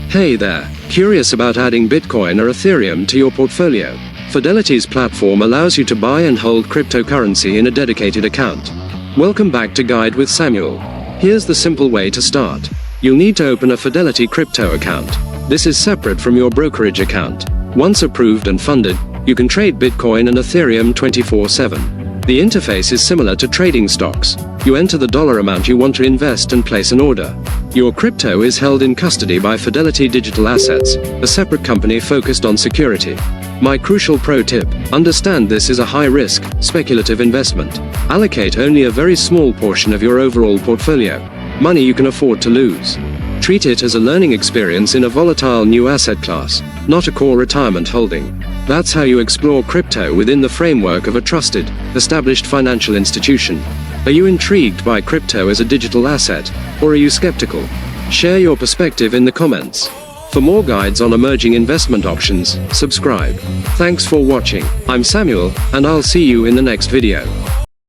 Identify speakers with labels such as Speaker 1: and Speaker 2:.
Speaker 1: Hey there, curious about adding Bitcoin or Ethereum to your portfolio? Fidelity's platform allows you to buy and hold cryptocurrency in a dedicated account. Welcome back to Guide with Samuel. Here's the simple way to start. You'll need to open a Fidelity crypto account. This is separate from your brokerage account. Once approved and funded, you can trade Bitcoin and Ethereum 24/7. The interface is similar to trading stocks. You enter the dollar amount you want to invest and place an order. Your crypto is held in custody by Fidelity Digital Assets, a separate company focused on security. My crucial pro tip: understand this is a high-risk, speculative investment. Allocate only a very small portion of your overall portfolio, money you can afford to lose. Treat it as a learning experience in a volatile new asset class, not a core retirement holding. That's how you explore crypto within the framework of a trusted, established financial institution. Are you intrigued by crypto as a digital asset, or are you skeptical? Share your perspective in the comments. For more guides on emerging investment options, subscribe. Thanks for watching. I'm Samuel, and I'll see you in the next video.